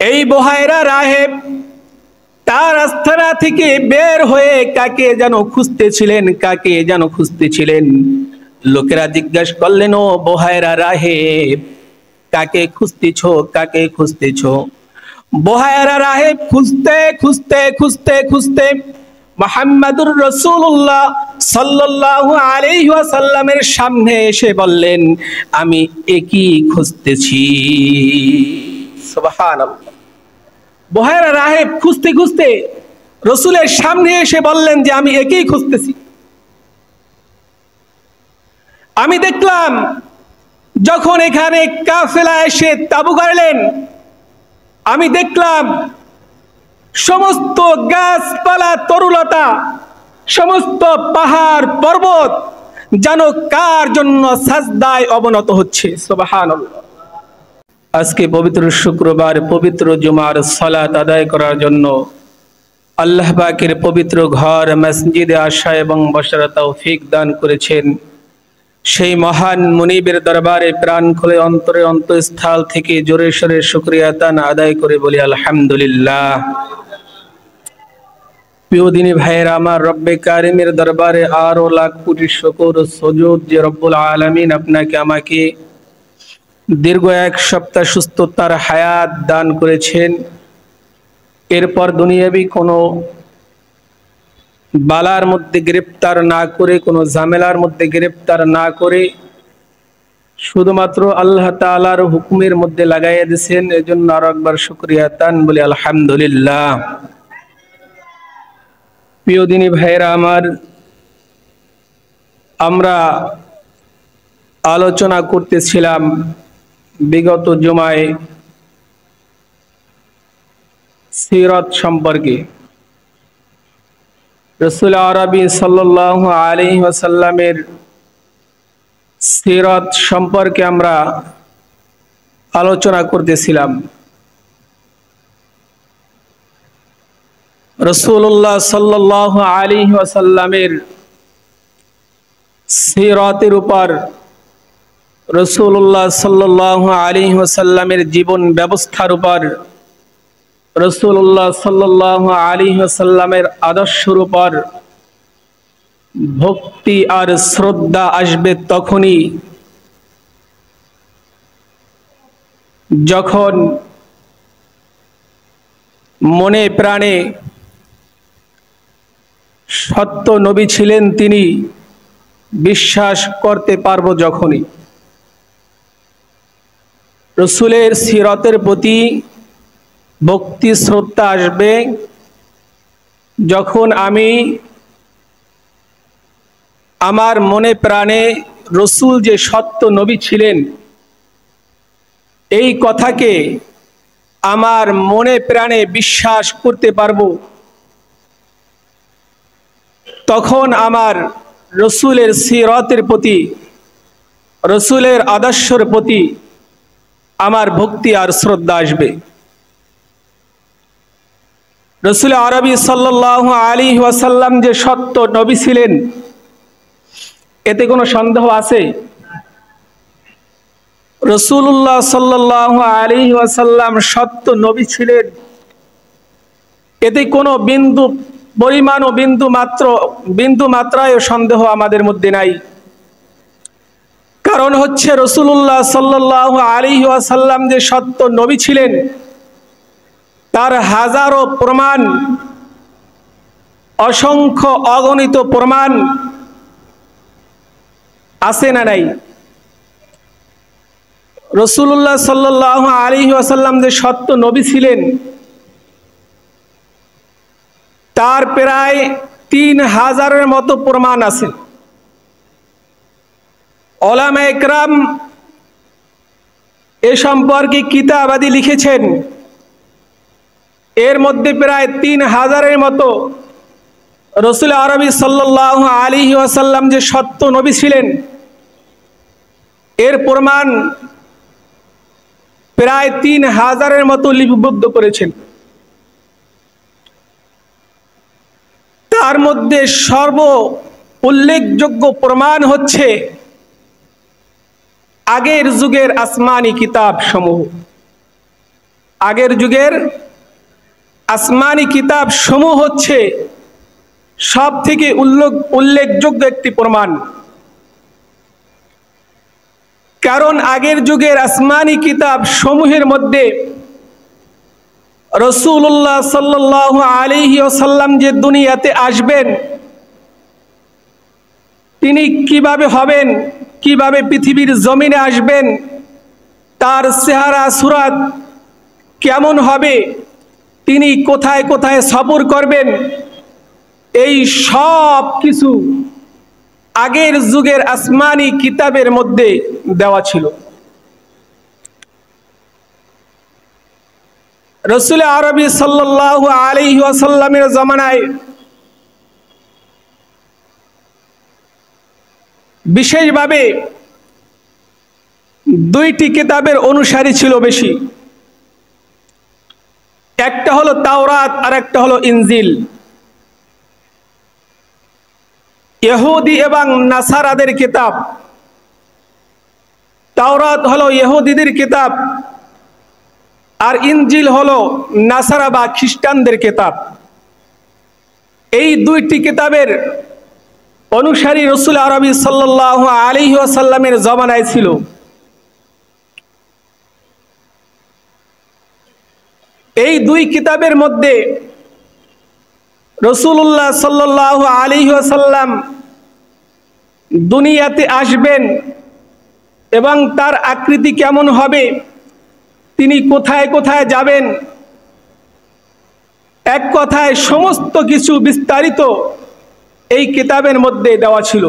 এই বুহায়রা রাহেব তার আস্তানা থেকে বের হয়ে কাকে যেন খুঁজতেছিলেন। লোকেরা জিজ্ঞাসা করলেন, ও বুহায়রা রাহেব, কাকে খুঁজতেছো? বুহায়রা রাহেব খুঁজতে মুহাম্মাদুর রাসূলুল্লাহ সাল্লাল্লাহু আলাইহি ওয়াসাল্লামের সামনে এসে বললেন, আমি একই খুঁজতেছি। সুবহানাল্লাহ। বুহায়রা রাহেব খুঁজতে রাসূলের সামনে এসে বললেন যে আমি একই খুঁজতেছি। আমি দেখলাম যখন এখানে কাফেলা এসে তাবু গাড়লেন, আমি দেখলাম সমস্ত গাছপালা তরুলতা, সমস্ত পাহাড় পর্বত যেন কার জন্য সাজদায় অবনত হচ্ছে। সুবহানাল্লাহ। আজকে পবিত্র শুক্রবার, পবিত্র জুমার সালাত আদায় করার জন্য আল্লাহ পাকের পবিত্র ঘর মসজিদে আসা এবং বসার তৌফিক দান করেছেন। সেই মহান মুনিবের দরবারে প্রাণ খুলে অন্তরে অন্তঃস্থল থেকে জোরে সোরে শুকরিয়া তান আদায় করে বলি আলহামদুলিল্লাহ। প্রিয় দিনী ভাইয়েরা আমার, রব্বে কারিমের দরবারে আরো লাখ কোটি শুকর ও সুজুদ যে রব্বুল আলামিন আপনাকে আমাকে দীর্ঘ এক সপ্তাহ সুস্থতার হায়াত দান করেছেন। এরপর দুনিয়াবি কোনো বালার মধ্যে গ্রেফতার না করে, কোনো ঝামেলার মধ্যে গ্রেফতার না করে শুধুমাত্র আল্লাহ তাআলার হুকুমের মধ্যে লাগাইয়া দিয়েছেন। এজন্য আরো একবার শুকরিয়া তান বলি আলহামদুলিল্লাহ। প্রিয় দিনী ভাইয়েরা আমার, আমরা আলোচনা করতেছিলাম বিগত জুমায় সিরাত সম্পর্কে। রাসূল আরবি সাল্লাল্লাহু আলাইহি ওয়াসাল্লামের সিরাত সম্পর্কে আমরা আলোচনা করতেছিলাম। রাসূলুল্লাহ সাল্লাল্লাহু আলাইহি ওয়াসাল্লামের সিরাতের উপর, রাসূলুল্লাহ সাল্লাল্লাহু আলাইহি ওয়াসাল্লামের জীবন ব্যবস্থার উপর, রাসূলুল্লাহ সাল্লাল্লাহু আলাইহি ওয়াসাল্লামের আদর্শের উপর ভক্তি আর শ্রদ্ধা আসবে তখনই যখন মনে প্রাণে সত্য নবী ছিলেন তিনি বিশ্বাস করতে পারবো। যখনই রাসূলের সিরাতের প্রতি ভক্তি শ্রদ্ধা আসবে, যখন আমি আমার মনে প্রাণে রাসূল যে সত্য নবী ছিলেন এই কথাকে আমার মনে প্রাণে বিশ্বাস করতে পারবো, তখন আমার রাসূলের সিরাতের প্রতি, রাসূলের আদর্শের প্রতি আমার ভক্তি আর শ্রদ্ধা আসবে। রাসূল আরবি সাল্লাল্লাহু আলাইহি ওয়াসাল্লাম যে সত্য নবী ছিলেন এতে কোনো সন্দেহ আছে? রাসূলুল্লাহ সাল্লাল্লাহু আলাইহি ওয়াসাল্লাম সত্য নবী ছিলেন, এতে কোনো বিন্দু পরিমাণ ও বিন্দু মাত্রায় সন্দেহ আমাদের মধ্যে নাই। কারণ হচ্ছে রাসূলুল্লাহ সাল্লাল্লাহু আলাইহি ওয়াসাল্লাম যে সত্য নবী ছিলেন তার হাজারো প্রমাণ, অসংখ্য অগণিত প্রমাণ আছে না নাই? রাসূলুল্লাহ সাল্লাল্লাহু আলাইহি ওয়াসাল্লাম যে সত্য নবী ছিলেন তার প্রায় 3000-এর মতো প্রমাণ আছে। উলামায়ে কেরাম এ সম্পর্কে কিতাবাদি লিখেছেন, এর মধ্যে প্রায় 3000-এর মতো রাসূল আরবি সাল্লাল্লাহু আলাইহি ওয়াসাল্লাম যে সত্য নবী ছিলেন এর প্রমাণ প্রায় 3000-এর মতো লিপিবদ্ধ করেছেন। তার মধ্যে সর্ব উল্লেখযোগ্য প্রমাণ হচ্ছে আগের যুগের আসমানি কিতাব সমূহ। আগের যুগের আসমানি কিতাব সমূহ হচ্ছে সব থেকে উল্লেখযোগ্য একটি প্রমাণ। কারণ আগের যুগের আসমানি কিতাব সমূহের মধ্যে রাসূলুল্লাহ সাল্লাল্লাহু আলাইহি ওয়াসাল্লাম যে দুনিয়াতে আসবেন, তিনি কিভাবে হবেন, কিভাবে পৃথিবীর জমিনে আসবেন, তার চেহারা সুরাত কেমন হবে, তিনি কোথায় কোথায় সফর করবেন, এই সব কিছু আগের যুগের আসমানি কিতাবের মধ্যে দেওয়া ছিল। রাসূল আরবি সাল্লাল্লাহু আলাইহি ওয়াসাল্লামের জামানায় বিশেষভাবে দুইটি কিতাবের অনুসারী ছিল বেশি। একটা হলো তাওরাত আর একটা হলো ইনজিল। ইহুদি এবং নাসারাদের কিতাব। তাওরাত হলো ইহুদিদের কিতাব আর ইনজিল হলো নাসারা বা খ্রিস্টানদের কিতাব। এই দুইটি কিতাবের অনুসারী রাসূল আরবি সাল্লাল্লাহু আলাইহি ওয়াসাল্লামের জামানায় ছিল। এই দুই কিতাবের মধ্যে রাসূলুল্লাহ সাল্লাল্লাহু আলাইহি ওয়াসাল্লাম দুনিয়াতে আসবেন এবং তার আকৃতি কেমন হবে, তিনি কোথায় কোথায় যাবেন, এক কথায় সমস্ত কিছু বিস্তারিত এই কিতাবের মধ্যে দেওয়া ছিল।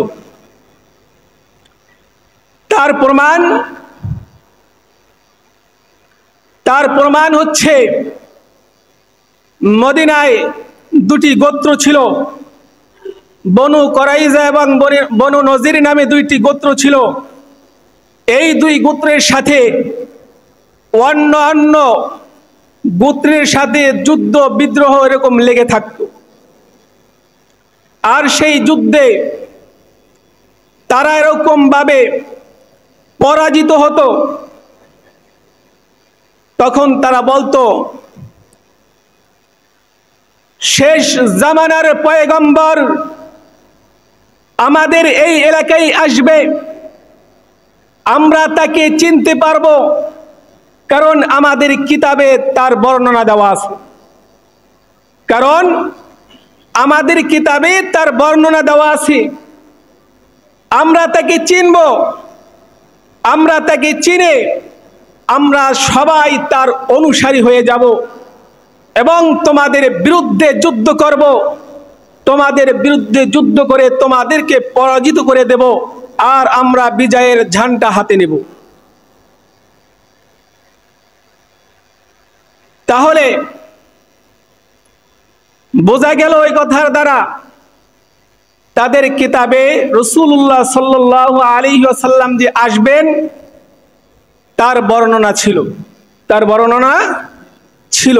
তার প্রমাণ হচ্ছে মদিনায় দুটি গোত্র ছিল, বনু কুরাইজা এবং বনু নজির নামে দুইটি গোত্র ছিল। এই দুই গোত্রের সাথে অন্য গোত্রের সাথে যুদ্ধ বিদ্রোহ এরকম লেগে থাকত। আর সেই যুদ্ধে তারা এরকম ভাবে পরাজিত হতো, তখন তারা বলতো, শেষ জামানার পয়গম্বর আমাদের এই এলাকায় আসবে, আমরা তাকে চিনতে পারবো, কারণ আমাদের কিতাবে তার বর্ণনা দেওয়া আছে। কারণ আমাদের কিতাবে তার বর্ণনা দেওয়া আছে, আমরা তাকে চিনব, আমরা তাকে চিনে আমরা সবাই তার অনুসারী হয়ে যাব এবং তোমাদের বিরুদ্ধে যুদ্ধ করব, তোমাদের বিরুদ্ধে যুদ্ধ করে তোমাদেরকে পরাজিত করে দেব, আর আমরা বিজয়ের ঝান্ডা হাতে নেব। তাহলে বোঝা গেল এই কথার দ্বারা তাদের কিতাবে রাসূলুল্লাহ সাল্লাল্লাহু আলাইহি ওয়াসাল্লাম যে আসবেন তার বর্ণনা ছিল।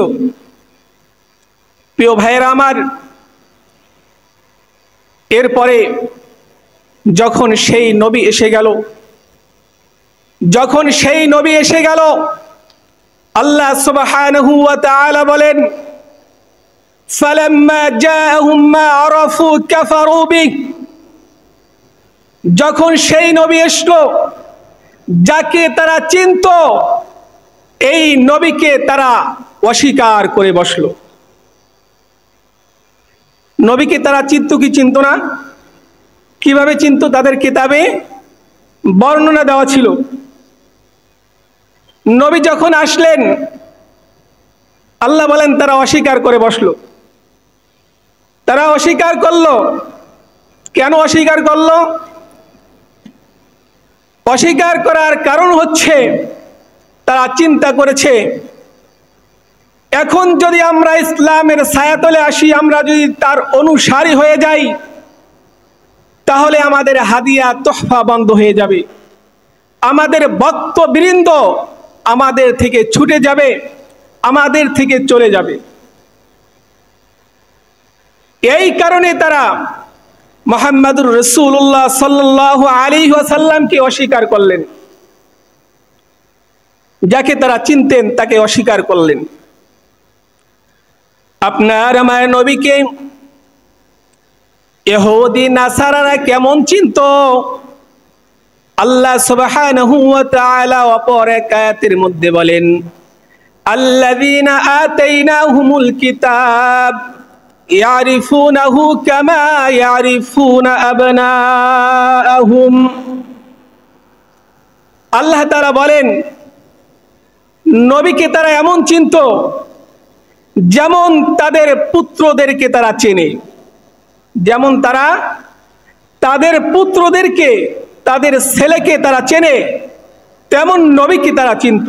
প্রিয় ভাইয়েরা আমার, এরপরে যখন সেই নবী এসে গেল, আল্লাহ সুবহানাহু ওয়া তাআলা বলেন, ফালাম্মা জাআহুম মা আরাফু কাফারু বিহি, যখন সেই নবী আসলো যাকে তারা চিনত, এই নবীকে তারা অস্বীকার করে বসলো। নবীকে তারা চিনত কি চিনত না? কিভাবে চিনত? তাদের কিতাবে বর্ণনা দেওয়া ছিল। নবী যখন আসলেন, আল্লাহ বলেন তারা অস্বীকার করে বসলো। তারা অস্বীকার করলো। কেন অস্বীকার করলো? অস্বীকার করার কারণ হচ্ছে তারা চিন্তা করেছে, এখন যদি আমরা ইসলামের ছায়াতলে আসি, আমরা যদি তার অনুসারী হয়ে যাই, তাহলে আমাদের হাদিয়া তোহফা বন্ধ হয়ে যাবে, আমাদের ভক্তবৃন্দ আমাদের থেকে ছুটে যাবে, আমাদের থেকে চলে যাবে। এই কারণে তারা মুহাম্মদুর রাসূলুল্লাহ সাল্লাল্লাহু আলাইহি ওয়াসাল্লামকে অস্বীকার করলেন। যাকে তারা চিনতেন তাকে অস্বীকার করলেন। আপনার আমার নবীকে ইহুদি নাসারারা কেমন চিনতো? আল্লাহ সুবহানাহু ওয়া তাআলা অপর এক আয়াতের মধ্যে বলেন, আল্লাযীনা আতাইনাহুমুল কিতাব ইয়ারিফুনাহু কামা ইয়ারিফুনা আবনাআহুম। আল্লাহ তাআলা বলেন, নবীকে তারা এমন চিনতো যেমন তাদের পুত্রদেরকে তারা চেনে, যেমন তারা তাদের পুত্রদেরকে, তাদের ছেলেকে তারা চেনে, তেমন নবীকে তারা চিনত।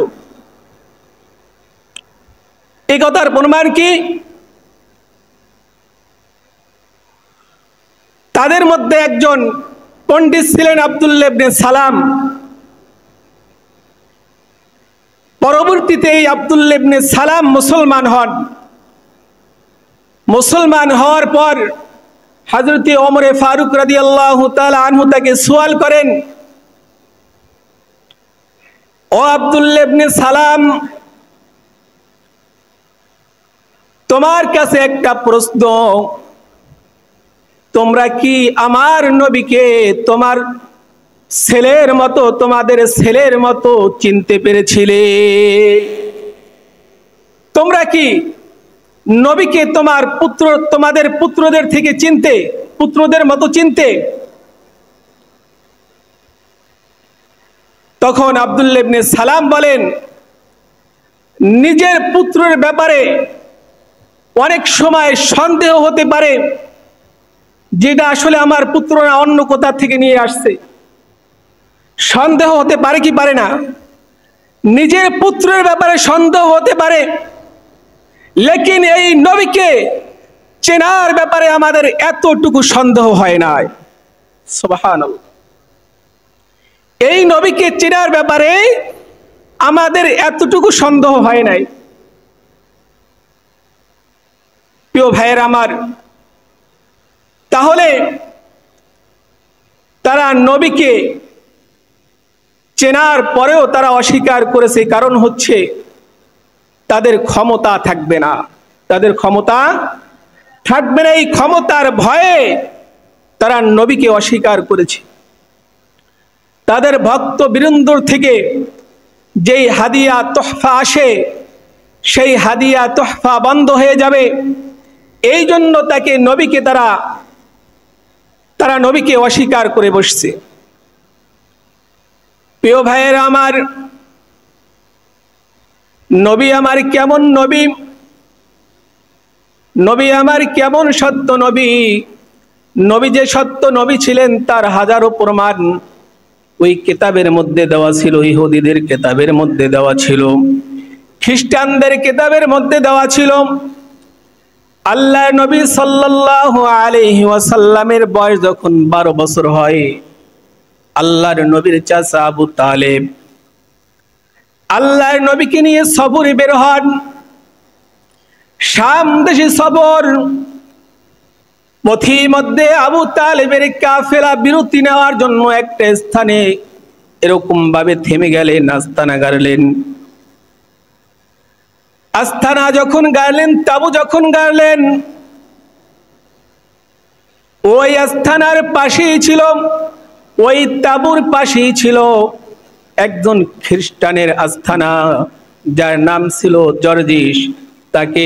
এই কথার প্রমাণ কি? তাদের মধ্যে একজন পণ্ডিত ছিলেন আব্দুল্লাহ ইবনে সালাম। পরবর্তীতে এই আব্দুল্লাহ ইবনে সালাম মুসলমান হন। মুসলমান হওয়ার পর হযরত ওমর ফারুক রাদিয়াল্লাহু তাআলা আনহু তাকে সওয়াল করেন, ও আব্দুল্লাহ ইবনে সালাম, তোমার কাছে একটা প্রশ্ন, তোমরা কি আমার নবীকে তোমার ছেলের মতো, তোমাদের ছেলের মতো চিনতে পেরেছিলে? তোমরা কি নবীকে তোমাদের পুত্রদের থেকে চিনতে, পুত্রদের মতো চিনতে? তখন আব্দুল্লাহ ইবনে সালাম বলেন, নিজের পুত্রের ব্যাপারে অনেক সময় সন্দেহ হতে পারে, যেটা আসলে আমার পুত্র না, অন্য কোথা থেকে নিয়ে আসছে। সন্দেহ হতে পারে কি পারে না? নিজের পুত্রের ব্যাপারে সন্দেহ হতে পারে, লেকিন এই নবীকে চেনার ব্যাপারে আমাদের এতটুকু সন্দেহ হয় না। সুবহানাল্লাহ। এই নবীকে চেনার ব্যাপারে আমাদের এতটুকু সন্দেহ হয় নাই। প্রিয় ভাইয়ের আমার, তাহলে তারা নবীকে চেনার পরেও তারা অস্বীকার করেছে, কারণ হচ্ছে তাদের ক্ষমতা থাকবে না, তাদের ক্ষমতা থাকবে না। এই ক্ষমতার ভয়ে তারা নবীকে অস্বীকার করেছে। তাদের ভক্ত বৃন্দর থেকে যেই হাদিয়া তোহফা আসে, সেই হাদিয়া তোহফা বন্ধ হয়ে যাবে। এই জন্য তারা নবীকে অস্বীকার করে বসছে। প্রিয় ভাইয়েরা আমার, নবী আমার কেমন নবী, নবী আমার কেমন সত্য নবী। নবী যে সত্য নবী ছিলেন তার হাজারো প্রমাণ ওই কিতাবের মধ্যে দেওয়া ছিল, ইহুদিদের কিতাবের মধ্যে দেওয়া ছিল, খ্রিস্টানদের কিতাবের মধ্যে দেওয়া ছিল। আল্লাহ নবী সাল্লাল্লাহু আলাইহি ওয়াসাল্লামের বয়স যখন 12 বছর হয়, আল্লাহর নবীর চাচা আবু তালেব আল্লাহর নবীকে নিয়ে সফরে বের হন। শাম দেশে সফর। পথির মধ্যে আবু তালেবের কাফেলা বিরতি নেওয়ার জন্য একটা স্থানে এরকম ভাবে থেমে গেলেন, আস্তানা গাড়লেন। আস্তানা যখন গাড়লেন, তাবু যখন গাড়লেন, ওই আস্তানার পাশেই ছিল, ওই তাবুর পাশেই ছিল একজন খ্রিস্টানের আস্তানা, যার নাম ছিল জর্জিস। তাকে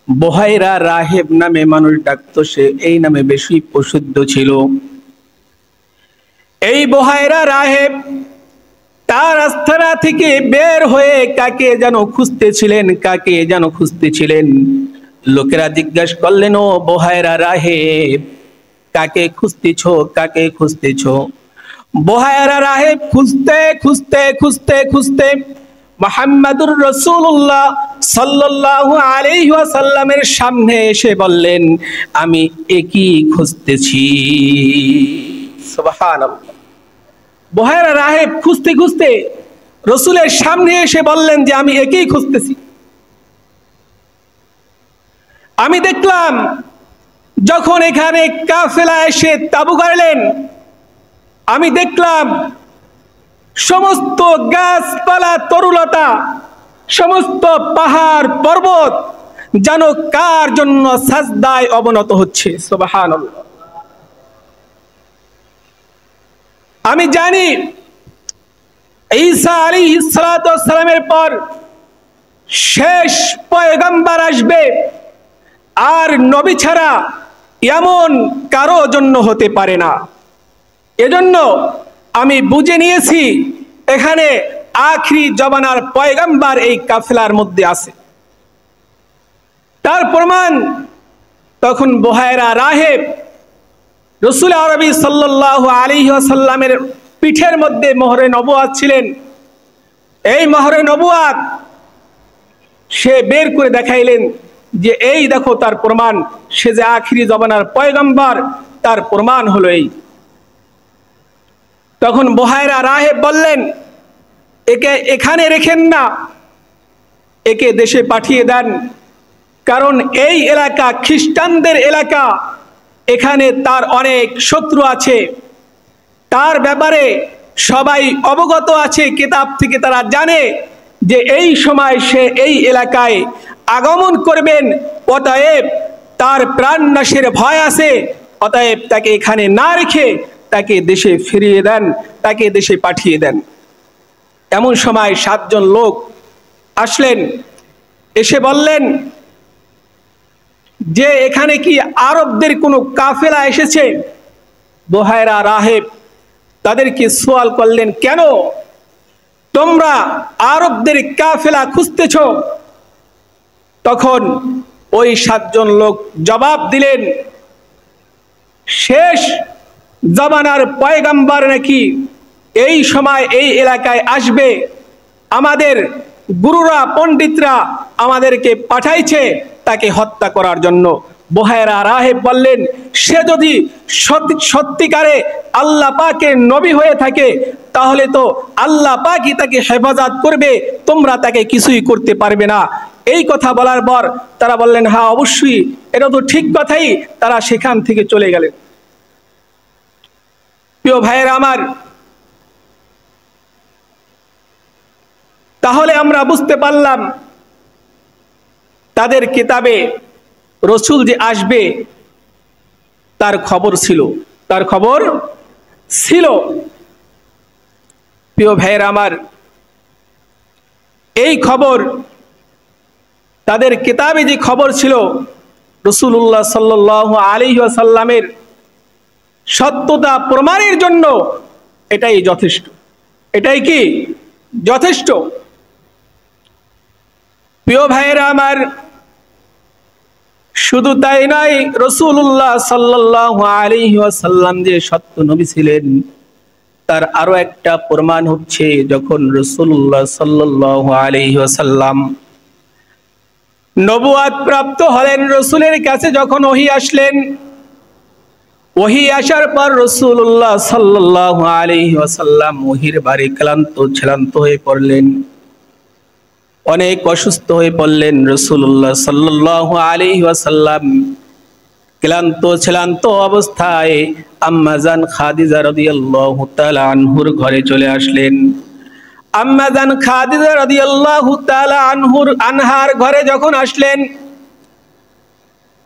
বহাইরা রাহেব নামে মানুষ ডাকত, সে এই নামে বেশি প্রসিদ্ধ ছিল। এই বহাইরা রাহেব তার আস্তানা থেকে বের হয়ে কাকে যেন খুঁজতেছিলেন। লোকেরা জিজ্ঞাসা করলেন, ও বহাইরা রাহেব, কাকে খুঁজতেছ? বহাইরা রাহেব খুঁজতে মুহাম্মাদুর রাসূলুল্লাহ সাল্লাল্লাহু আলাইহি ওয়াসাল্লামের সামনে এসে বললেন, আমি একই খুঁজতেছি। সুবহানাল্লাহ। বহাইরা রাহেব খুঁজতে রাসূলের সামনে এসে বললেন যে আমি একই খুঁজতেছি। আমি দেখলাম যখন এখানে কাফেলা এসে তাবু গাড়লেন, আমি দেখলাম সমস্ত গাছপালা তরুলতা, সমস্ত পাহাড় পর্বত যেন কার জন্য সাজদায় অবনত হচ্ছে। সুবহানাল্লাহ। আমি জানি ঈসা আলাইহিস সালাতু ওয়াস সালামের পর শেষ পয়গম্বর আসবে, আর নবী ছাড়া এমন কারো জন্য হতে পারে না। এজন্য আমি বুঝে নিয়েছি এখানে আখিরি জমানার পয়গম্বর এই কাফেলার মধ্যে আছে। তার প্রমাণ তখন বুহায়রা রাহেব রাসূল আরবি সাল্লাল্লাহু আলাইহি ওয়াসাল্লামের পিঠের মধ্যে মোহরে নবুয়াত ছিলেন। এই মোহরে নবুয়াত সে বের করে দেখাইলেন যে এই দেখো তার প্রমাণ, সে যে আখিরি জমানার পয়গম্বর তার প্রমাণ হলো এই। তখন বুহায়রা রাহেব বললেন, একে এখানে রেখেন না, একে দেশে পাঠিয়ে দেন, কারণ এই এলাকা খ্রিস্টানদের এলাকা, এখানে তার অনেক শত্রু আছে, তার ব্যাপারে সবাই অবগত আছে, কিতাব থেকে তারা জানে যে এই সময় সে এই এলাকায় আগমন করবেন, অতএব তার প্রাণ নাশের ভয় আছে, অতএব তাকে এখানে না রেখে তাকে দেশে ফিরিয়ে দেন, তাকে দেশে পাঠিয়ে দেন। এমন সময় 7 জন লোক আসলেন, এসে বললেন যে এখানে কি আরবদের কোনো কাফেলা এসেছে? বুহায়রা রাহেব তাদেরকে সওয়াল করলেন, কেন তোমরা আরবদের কাফেলা খুঁজতেছ? তখন ওই 7 জন লোক জবাব দিলেন, শেষ জামানার পয়গম্বর নাকি এই সময় এই এলাকায় আসবে, আমাদের গুরুরা পণ্ডিতরা আমাদেরকে পাঠাইছে তাকে হত্যা করার জন্য। বুহায়রা রাহেব বললেন, সে যদি সত্যিকারে আল্লাহ পাকের নবী হয়ে থাকে তাহলে তো আল্লাহ পাকই তাকে হেফাজত করবে, তোমরা তাকে কিছুই করতে পারবে না। এই কথা বলার পর তারা বললেন, হ্যাঁ অবশ্যই, এটা তো ঠিক কথাই। তারা সেখান থেকে চলে গেলেন। প্রিয় ভাইয়েরা আমার, তাহলে আমরা বুঝতে পারলাম তাদের কিতাবে রসুল যে আসবে তার খবর ছিল, তার খবর ছিল। প্রিয় ভাইয়েরা আমার, এই খবর তাদের কিতাবে যে খবর ছিল রাসূলুল্লাহ সাল্লাল্লাহু আলাইহি ওয়াসাল্লামের সত্যতা প্রমাণের জন্য এটাই যথেষ্ট। এটাই কি যথেষ্ট? প্রিয় ভাইয়েরা আমার, শুধু তাই নয়, রাসূলুল্লাহ সাল্লাল্লাহু আলাইহি ওয়াসাল্লাম যে সত্য নবী ছিলেন তার আরো একটা প্রমাণ হচ্ছে যখন রাসূলুল্লাহ সাল্লাল্লাহু আলাইহি ওয়াসাল্লাম নবুয়ত প্রাপ্ত হলেন, রাসূলের কাছে যখন ওহী আসলেন, ওহী আসার পর রাসূলুল্লাহ সাল্লাল্লাহু আলাইহি ওয়াসাল্লাম ওহীর ভারে ক্লান্ত হয়ে পড়লেন, অনেক অসুস্থ হয়ে পড়লেন। রাসূলুল্লাহ সাল্লাল্লাহু আলাইহি ওয়াসাল্লাম ক্লান্ত অবস্থায় আম্মাজান খাদিজা রাদিয়াল্লাহু তাআলা আনহুর ঘরে চলে আসলেন। আম্মাজান খাদিজা রাদিয়াল্লাহু তাআলা আনহার ঘরে যখন আসলেন,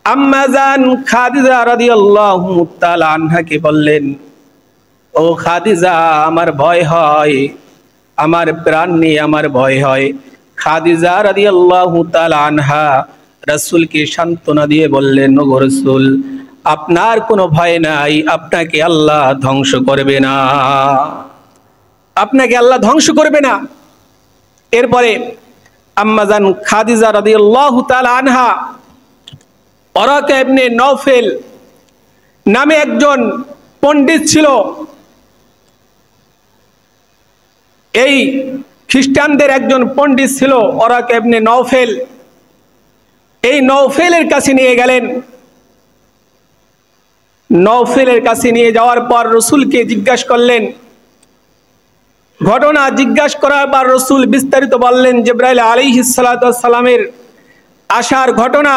আম্মাজান খাদিজা রাদিয়াল্লাহু তাআলা আনহাকে বললেন, ও খাদিজা, আমার ভয় হয়, আমার প্রাণ নিয়ে আমার ভয় হয়। খাদিজা রাদিয়াল্লাহু তাআলা আনহা রাসূলকে সান্ত্বনা দিয়ে বললেন, ওগো রাসূল, আপনার কোনো ভয় নাই, আপনাকে আল্লাহ ধ্বংস করবে না, আপনাকে আল্লাহ ধ্বংস করবে না। এরপরে আম্মাজান খাদিজা রাদিয়াল্লাহু তাআলা আনহা ওরাকা ইবনে নওফেল নামে একজন পণ্ডিত ছিল। এই খ্রিস্টানদের একজন পণ্ডিত ছিল ওরাকা ইবনে নওফেল। এই নওফেলের কাছে নিয়ে গেলেন। নওফেলের কাছে নিয়ে যাওয়ার পর রাসূলকে জিজ্ঞাসা করলেন, ঘটনা জিজ্ঞাসা করার পর রাসূল বিস্তারিত বললেন, জিবরাইল আলাইহিস সালাতু ওয়াস সালামের আসার ঘটনা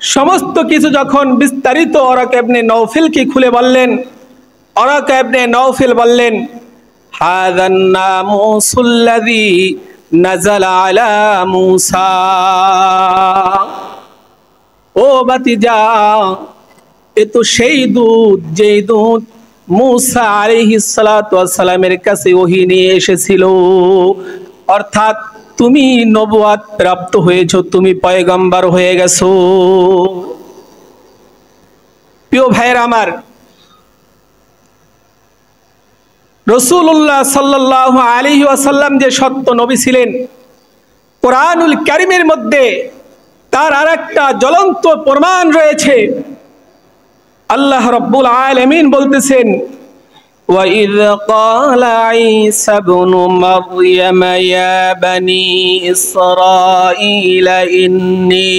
সমস্ত কিছু যখন বিস্তারিত ওরাকা ইবনে নওফেলকে খুলে বললেন, ওরাকা ইবনে নওফেল বললেন, হাযান নামুসুল্লাযী নাযালা আলা মূসা। ও ভাতিজা, এ তো সেই দূত যেই দূত মূসা আলাইহিস সালাতু ওয়াস সালামের কাছে ওহী নিয়ে এসেছিল। অর্থাৎ তুমি নবুয়ত প্রাপ্ত হয়েছো, তুমি পয়গম্বর হয়ে গেছো। প্রিয় ভাইয়েরা আমার, রাসূলুল্লাহ সাল্লাল্লাহু আলাইহি ওয়াসাল্লাম যে সত্য নবী ছিলেন, কোরআনুল কারীমের মধ্যে তার আরেকটা জ্বলন্ত প্রমাণ রয়েছে। আল্লাহ রাব্বুল আলামিন বলতেছেন, وَإِذْ قَالَ عِيسَى ابْنُ مَرْيَمَ يَا بَنِي إِسْرَائِيلَ إِنِّي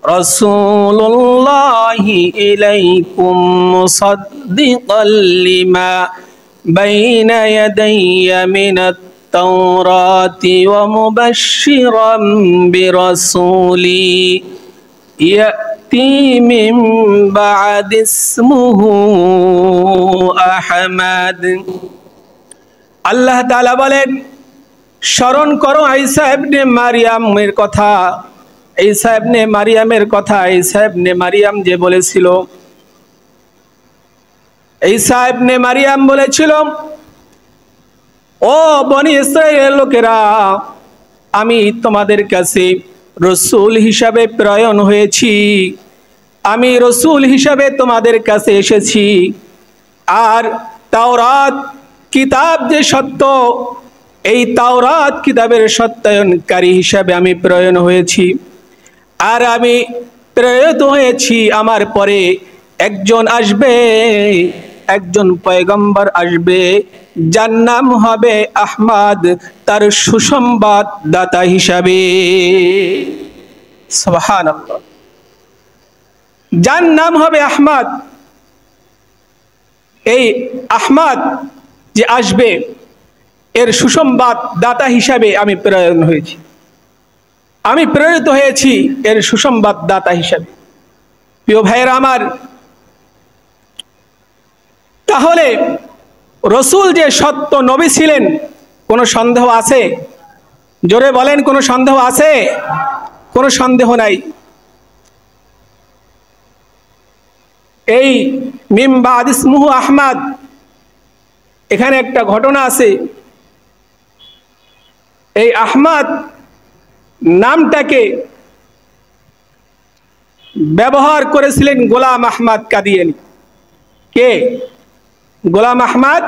رَسُولُ اللَّهِ إِلَيْكُمْ مُصَدِّقًا لِمَا بَيْنَ يَدَيَّ مِنَ التَّوْرَاةِ وَمُبَشِّرًا بِرَسُولٍ يَأْتِي مِن بَعْدِ اسْمُهُ আহমদ। আল্লাহ তাআলা বলেন, স্মরণ করো ঈসা ইবনে মারইয়ামের কথা। ঈসা ইবনে মারইয়ামের কথা। ঈসা ইবনে মারইয়াম যে বলেছিল, ঈসা ইবনে মারইয়াম বলেছিল, ও বনি ইসরাইলের লোকেরা, আমি তোমাদের কাছে রাসূল হিসাবে প্রেরণ হয়েছি। আমি রাসূল হিসাবে তোমাদের কাছে এসেছি। আর তাওরাত কিতাব যে সত্য, এই তাওরাত কিতাবের সত্যায়নকারী হিসাবে আমি প্রেরণ হয়েছি। আর আমি প্রেরিত হয়েছি, আমার পরে একজন আসবে, একজন পয়গম্বর আসবে, যার নাম হবে আহমদ, তার সুসংবাদ দাতা হিসাবে। সুবহানাল্লাহ। যার নাম হবে আহমদ। এই আহমদ যে আসবে, এর সুসংবাদ দাতা হিসাবে আমি প্রেরণ হয়েছি, আমি প্রেরিত হয়েছি এর সুসংবাদ দাতা হিসাবে। প্রিয় ভাইয়েরা আমার, তাহলে রাসূল যে সত্য নবী ছিলেন, কোনো সন্দেহ আছে? জোরে বলেন, কোনো সন্দেহ আছে? কোনো সন্দেহ নাই। এই মিন বা'দ ইসমুহু আহমদ, এখানে একটা ঘটনা আছে। এই আহমদ নামটাকে ব্যবহার করেছিলেন গোলাম আহমদ কাদিয়ানী। কে? গোলাম আহমদ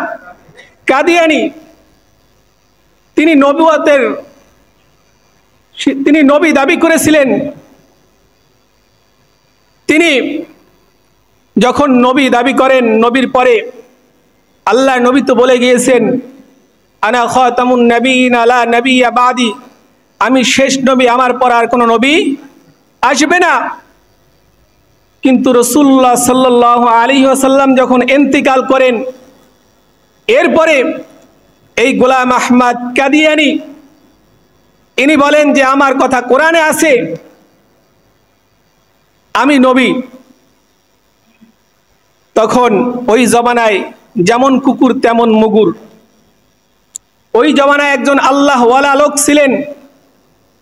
কাদিয়ানী। তিনি নবুয়তের, তিনি নবী দাবি করেছিলেন। তিনি যখন নবী দাবি করেন, নবীর পরে আল্লাহ নবী তো বলে গিয়েছেন, আনা খাতামুন নবিয়্যিন লা নবিয়্যা বাদি, আমি শেষ নবী, আমার পর আর কোনো নবী আসবে না। কিন্তু রাসূলুল্লাহ সাল্লাল্লাহু আলাইহি ওয়াসাল্লাম যখন ইন্তিকাল করেন, এরপরে এই গোলাম আহমদ কাদিয়ানী ইনি বলেন যে আমার কথা কোরআনে আছে, আমি নবী। তখন ওই জমানায় যেমন কুকুর তেমন মুগুর। ওই জমানায় একজন আল্লাহওয়ালা লোক ছিলেন,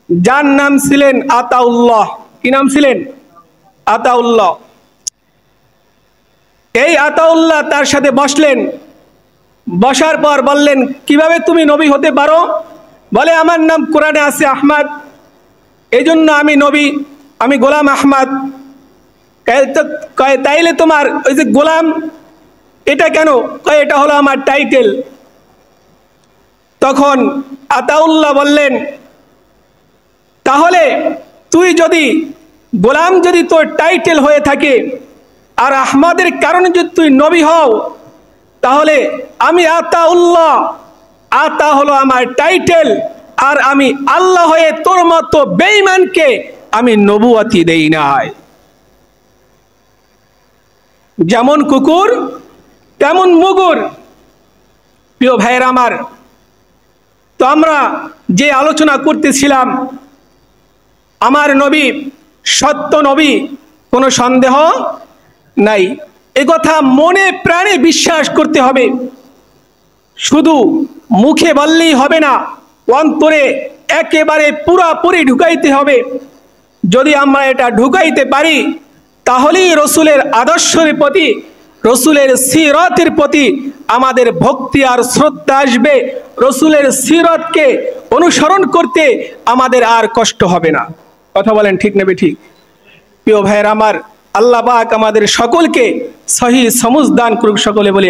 যার নাম ছিলেন আতাউল্লাহ। কি নাম ছিলেন? আতাউল্লাহ। এই আতাউল্লাহ তার সাথে বসলেন। বসার পর বললেন, কিভাবে তুমি নবী হতে পারো? বলে, আমার নাম কোরআনে আছে আহমদ, এই জন্য আমি নবী, আমি গোলাম আহমদ। তাইলে তোমার ওই যে গোলাম, এটা কেন? এটা হলো আমার টাইটেল। তখন আতাউল্লাহ বললেন, তাহলে তুই যদি গোলাম, যদি তোর টাইটেল হয়ে থাকে, আর আহমদের কারণে যদি তুই নবী হও, তাহলে আমি আতাউল্লাহ, আতা হলো আমার টাইটেল, আর আমি আল্লাহ হয়ে তোর মতো বেঈমানকে আমি নবুয়তি দেই নাই। যেমন কুকুর তেমন মুগুর। প্রিয় ভাইয়েরা আমার, তো আমরা যে আলোচনা করতেছিলাম, আমার নবী সত্য নবী, কোনো সন্দেহ নাই। এ কথা মনে প্রাণে বিশ্বাস করতে হবে। শুধু মুখে বললেই হবে না, অন্তরে একেবারে পুরাপুরি ঢুকাইতে হবে। যদি আমরা এটা ঢুকাইতে পারি তাহলেই রসুলের আদর্শের প্রতি, রসুলের সিরতের প্রতি আমাদের ভক্তি আর শ্রদ্ধা আসবে। রসুলের সিরতকে অনুসরণ করতে আমাদের আর কষ্ট হবে না। কথা বলেন ঠিক নেবে ঠিক? প্রিয় ভাইয়ের আমার, আল্লাহ পাক আমাদের সকলকে সহি সমঝ দান করুক। সকলে বলি